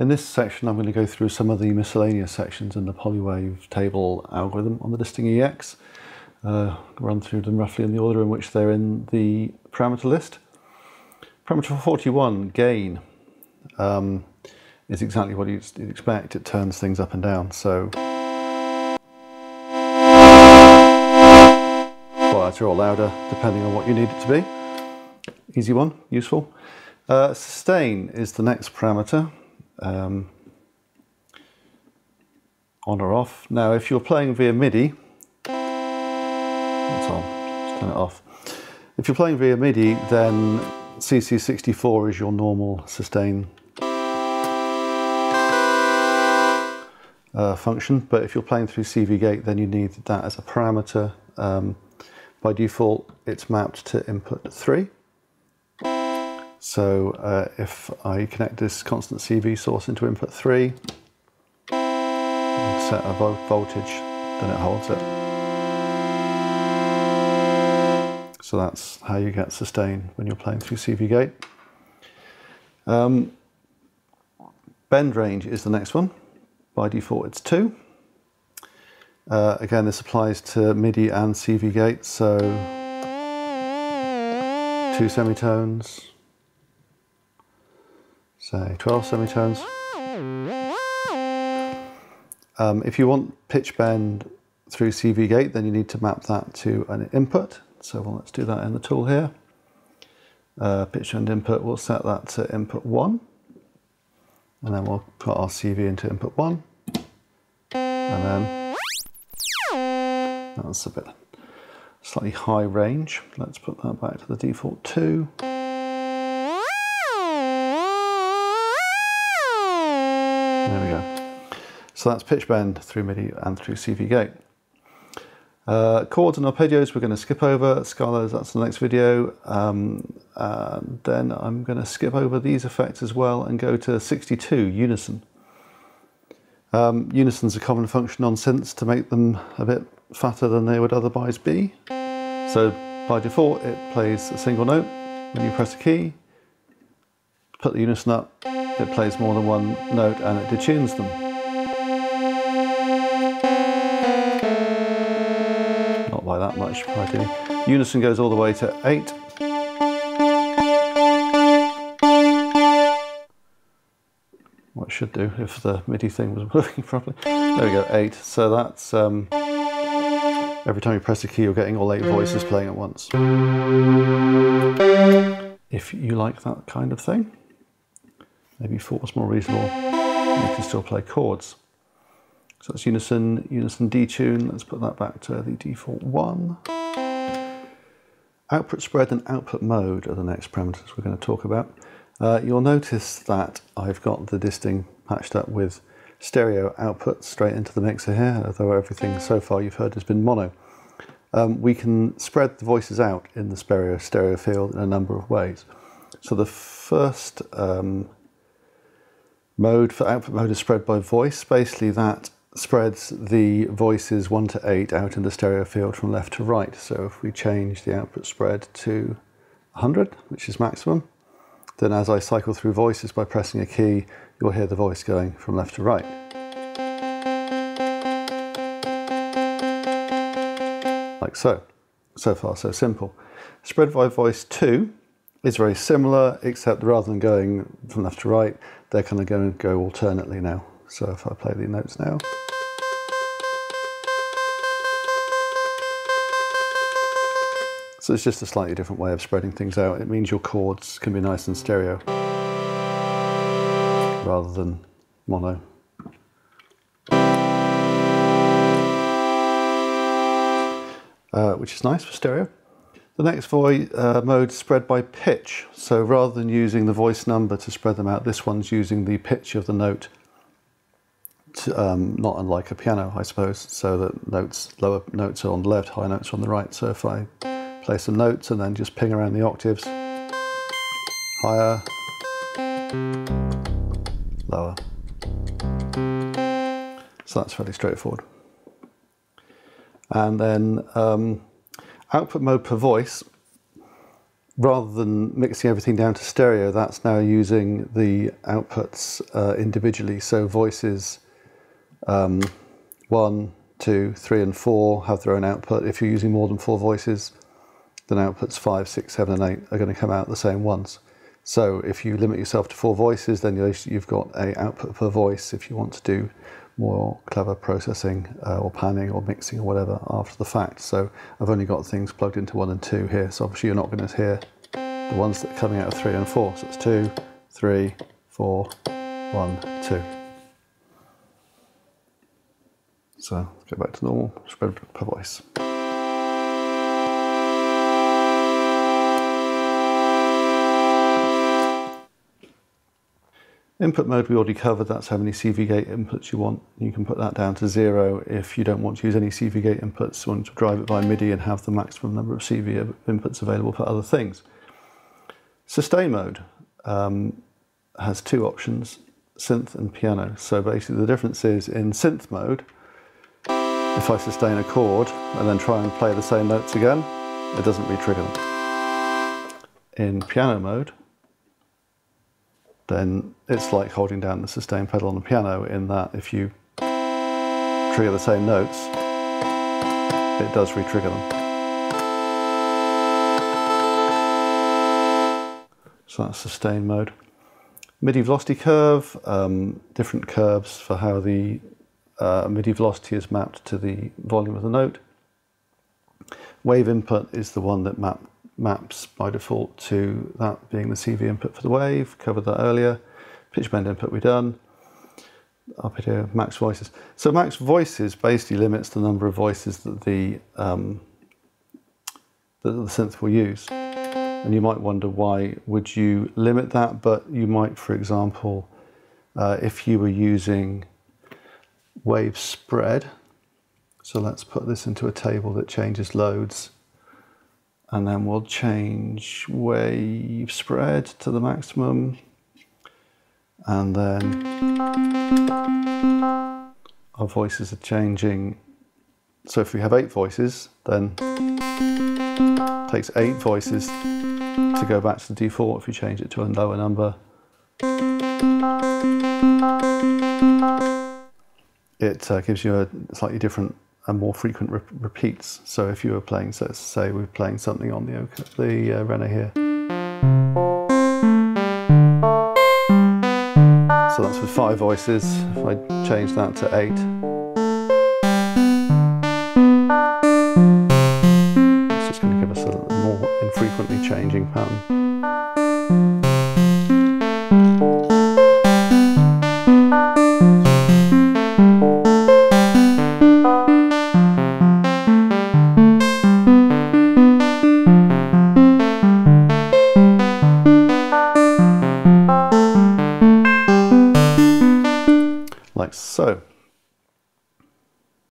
In this section I'm going to go through some of the miscellaneous sections in the Wavetable algorithm on the disting EX. Run through them roughly in the order in which they're in the parameter list. Parameter 41, gain, is exactly what you'd expect. It turns things up and down, so quieter or louder depending on what you need it to be. Easy one, useful. Sustain is the next parameter. On or off. Now if you're playing via Midi, it's on, let's turn it off. If you're playing via Midi, then CC64 is your normal sustain function, but if you're playing through CV Gate, then you need that as a parameter. By default it's mapped to input 3. So if I connect this constant CV source into input 3 and set a voltage, then it holds it. So that's how you get sustain when you're playing through CV Gate. Bend range is the next one. By default it's 2. Again, this applies to Midi and CV Gate, so 2 semitones, say 12 semitones. If you want pitch bend through CV Gate, then you need to map that to an input. So well, let's do that in the tool here. Pitch bend input, we'll set that to input 1. And then we'll put our CV into input 1. And then that's a bit slightly high range. Let's put that back to the default 2. There we go. So that's pitch bend through Midi and through CV Gate. Chords and arpeggios we're going to skip over. Scalas, that's the next video. And then I'm going to skip over these effects as well and go to 62, Unison. Unison's a common function on synths to make them a bit fatter than they would otherwise be. So by default it plays a single note. When you press a key, put the unison up, it plays more than one note and it detunes them. Not by that much, ideally. Unison goes all the way to 8. What it should do if the Midi thing was working properly. There we go, 8. So that's every time you press a key you're getting all 8 voices playing at once. If you like that kind of thing, maybe 4 is more reasonable, you can still play chords. So that's unison, unison detune, let's put that back to the default 1. Output spread and output mode are the next parameters we're going to talk about. You'll notice that I've got the disting patched up with stereo output straight into the mixer here, although everything so far you've heard has been mono. We can spread the voices out in the stereo field in a number of ways. So the first mode for output mode is spread by voice. Basically that spreads the voices 1 to 8 out in the stereo field from left to right. So if we change the output spread to 100, which is maximum, then as I cycle through voices by pressing a key, you'll hear the voice going from left to right. Like so. So far so simple. Spread by voice 2 is very similar, except rather than going from left to right, they're kind of going to go alternately now. So if I play the notes now. So it's just a slightly different way of spreading things out. It means your chords can be nice and stereo rather than mono. Which is nice for stereo. The next mode is spread by pitch. So rather than using the voice number to spread them out, this one's using the pitch of the note, not unlike a piano, I suppose, so that lower notes are on the left, high notes are on the right. So if I play some notes and then just ping around the octaves, higher, lower. So that's fairly straightforward. And then output mode per voice. rather than mixing everything down to stereo, that's now using the outputs individually. So voices 1, 2, 3 and 4 have their own output. If you're using more than 4 voices, then outputs 5, 6, 7 and 8 are going to come out the same ones. So if you limit yourself to 4 voices, then you've got an output per voice if you want to do more clever processing or panning or mixing or whatever after the fact. So I've only got things plugged into 1 and 2 here, so obviously you're not going to hear the ones that are coming out of 3 and 4. So it's 2, 3, 4, 1, 2. So let's go back to normal, spread per voice. Input mode we already covered, that's how many CV gate inputs you want. You can put that down to 0 if you don't want to use any CV gate inputs, you want to drive it by Midi and have the maximum number of CV inputs available for other things. Sustain mode has 2 options, synth and piano. So basically the difference is in synth mode, if I sustain a chord and then try and play the same notes again, it doesn't re-trigger them. In piano mode, then it's like holding down the sustain pedal on the piano, in that if you trigger the same notes, it does re-trigger them. So that's sustain mode. Midi velocity curve, different curves for how the Midi velocity is mapped to the volume of the note. Wave input is the one that maps by default to that being the CV input for the wave, covered that earlier. Pitch bend input we've done. Up here, max voices. So max voices basically limits the number of voices that the synth will use. And you might wonder, why would you limit that? But you might, for example, if you were using wave spread, so let's put this into a table that changes loads, and then we'll change wave spread to the maximum, and then our voices are changing. So if we have 8 voices, then it takes 8 voices to go back to the default if you change it to a lower number. It gives you a slightly different and more frequent repeats. So if you were playing, so let's say we're playing something on the Rene here. So that's with 5 voices. If I change that to 8, it's just going to give us a more infrequently changing pattern. Like so.